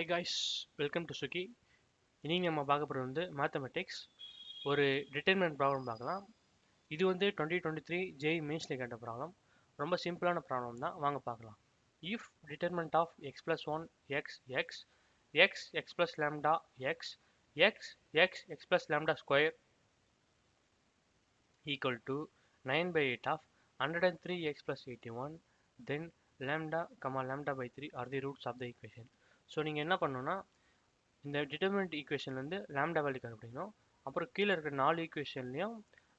Hi guys, welcome to Sukiy. இன்னைக்கு நம்ம பார்க்க போகிறது வந்து மேத்தமெட்டிக்ஸ் ஒரு டிட்டர்மினன்ட் ப்ராப்ளம் பார்க்கலாம். இது வந்து 2023 JEE மெயின்ஸ்ல கேட்ட ப்ராப்ளம். ரொம்ப சிம்பிளான ப்ராப்ளம் தான், வாங்க பார்க்கலாம். If determinant of x plus 1 x x x x plus lambda x x x x plus lambda square equal to 9 by 8 of 103 x plus 81, then lambda lambda by 3 are the roots of the equation. So நீங்கள் என்ன பண்ணணும்னா இந்த determinant ஈக்குவேஷன்லேருந்து lambda value கண்டுபிடிக்கணும். அப்புறம் கீழே இருக்கிற 4 ஈக்குவேஷன்லையும்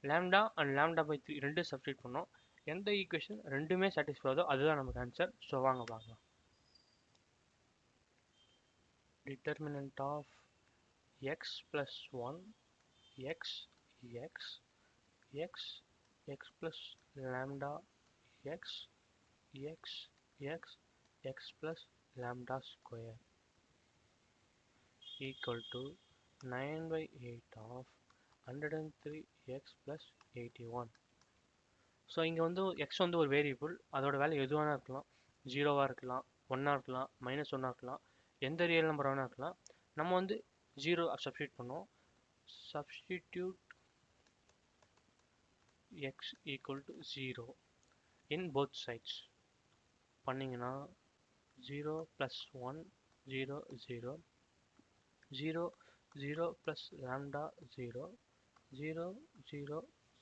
lambda and lambda by 3 ரெண்டு substitute பண்ணோம். எந்த ஈக்குவேஷன் ரெண்டுமே சாட்டிஸ்ஃபை ஆகுதோ அதுதான் நமக்கு ஆன்சர். ஸோ வாங்க பார்க்கலாம். Determinant of x plus 1 x x x x plus lambda x x x x plus lambda square equal to 9 by 8 of 103 x plus 81. So இங்கே வந்து எக்ஸ் வந்து ஒரு வேரியபிள், அதோட வேல்யூ எதுவானா இருக்கலாம், 0வாக இருக்கலாம், 1ஆக இருக்கலாம், -1ஆக இருக்கலாம், எந்த ரியல் நம்பர் வேணா இருக்கலாம். நம்ம வந்து 0 சப்ஸ்டியூட் பண்ணுவோம். Substitute x equal to 0 in both sides பண்ணிங்கன்னா 0 + 1 0 0 0 0 plus lambda 0 0 0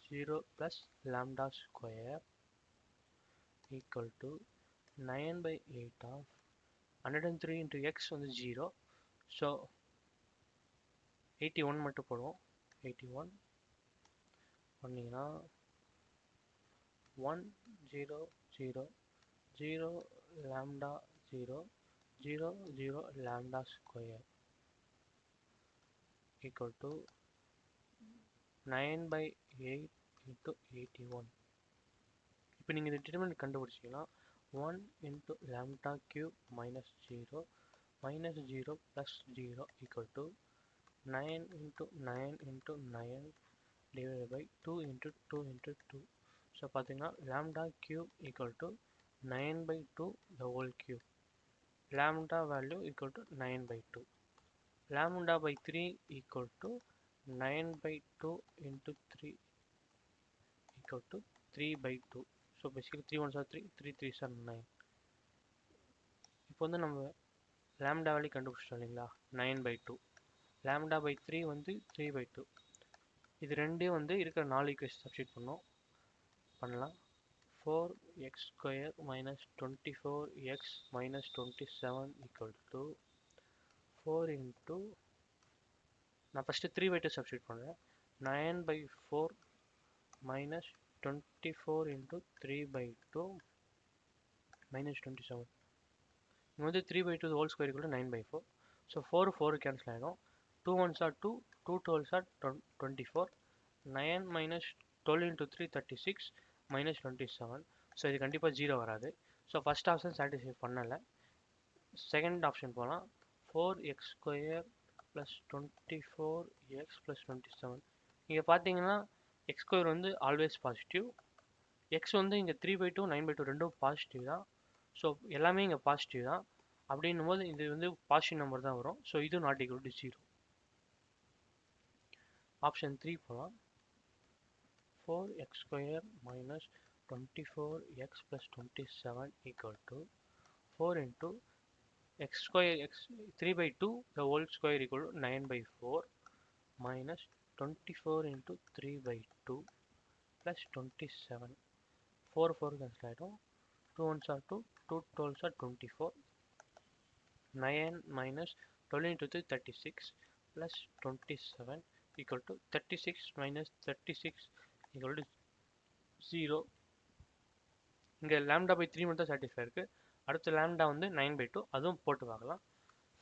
0 plus lambda square equal to 9 by 8 of 103 into x வந்து 0. so 81 மட்டும் போடுவோம். 81 பண்ணிங்கன்னா 1 0 0 0 lambda 0 0 0 lambda square equal to 9 by 8 into 81. இப்போ நீங்கள் இந்த determinant கண்டுபிடிச்சிங்கன்னா 1 into lambda cube minus 0 minus 0 plus 0 equal to 9 into 9 into 9 divided by 2 into 2 into 2. So பார்த்தீங்கன்னா lambda cube equal to 9 by 2 the whole cube. Lambda value equal to 9 by 2. Lambda by 3 equal to 9 by 2 into 3 equal to 3 by 2. So basically 3 1s are 3, 3 3s are 9. இப்போ வந்து நம்ம lambda value கண்டுபிடிச்சிட்டோம் இல்லைங்களா, 9 by 2. lambda by 3 வந்து 3 by 2. இது ரெண்டே வந்து இருக்கிற 4 ஈக்குவேஷன் சப்ஸ்டிட் பண்ணலாம். 4x square minus 24x minus 27 equal to 4 into நான் ஃபஸ்ட்டு 3 by 2 சப்ஸ்டிட் பண்ணுறேன். 9 by 4 minus 24 into 3 by 2 minus 27. இங்கே வந்து 3 by 2 whole square equal to 9 by 4. So 4 4 cancel ஆகிடும். 2 1s are 2, 2 12s are 24. 9 minus 12 into 3 36 minus 27. So இது கண்டிப்பாக 0 வராது. So first option satisfy பண்ணலை. Second option போகலாம். 4x square plus 24x plus 27. இங்கே பார்த்தீங்கன்னா எக்ஸ் ஸ்கொயர் வந்து ஆல்வேஸ் பாசிட்டிவ். எக்ஸ் வந்து இங்கே 3 by 2 9 by 2 ரெண்டும் பாசிட்டிவ் தான். ஸோ எல்லாமே இங்கே பாசிட்டிவ் தான். அப்படின்னும் போது இது வந்து பாசிட்டிவ் நம்பர் தான் வரும். ஸோ இது நாட் ஈக்குவல் டு 0. ஆப்ஷன் 3 போகலாம். 4x square minus 24x plus 27 equal to 4 into x square x 3 by 2 the whole square equal to 9 by 4 minus 24 into 3 by 2 plus 27. 4 4 cancel ஆகிடும். 2 1s are 2, 2 12s are 24. 9 minus 12 into 3 36 plus 27 equal to 36 minus 36 equal to 0. இங்கே lambda by 3 மட்டும் satisfy இருக்குது. அடுத்த lambda வந்து 9 by 2, அதுவும் போட்டு பார்க்கலாம்.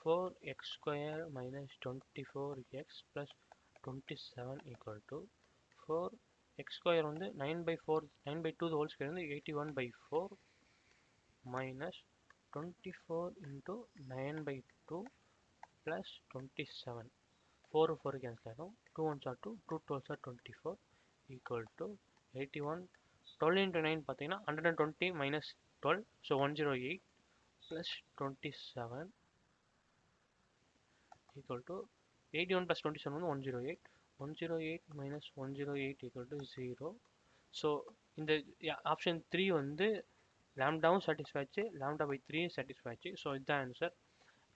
4x square minus 24x plus 27 equal to 4x square வந்து 9 by 4 9 by 2 the whole square வந்து 81 by 4 minus 24 into 9 by 2 plus 27. 4 4 cancel ஆகிடும். 2 1s are 2, 2 12s are 24 equal to 81. 12 into 9 பார்த்தீங்கன்னா 120 minus 12, so 108 plus 27 equal to 81 plus 27 வந்து 108. 108 minus 108 equal to 0. So இந்த option 3 வந்து லேம்டாவும் satisfy ஆச்சு, lambda by 3யும் satisfy ஆச்சு. So இதுதான் answer.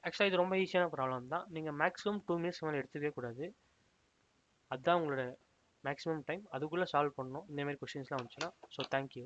ஆக்சுவலாக இது ரொம்ப ஈஸியான ப்ராப்ளம் தான். நீங்கள் மேக்ஸிமம் 2 மினிட்ஸ் மேலே எடுத்துக்கவே கூடாது. அதுதான் உங்களோட மேக்ஸிமம் டைம். அதுக்குள்ளே சால்வ் பண்ணணும் இந்தமாரி கொஷின்ஸ்லாம் வந்துச்சுன்னா. So thank you.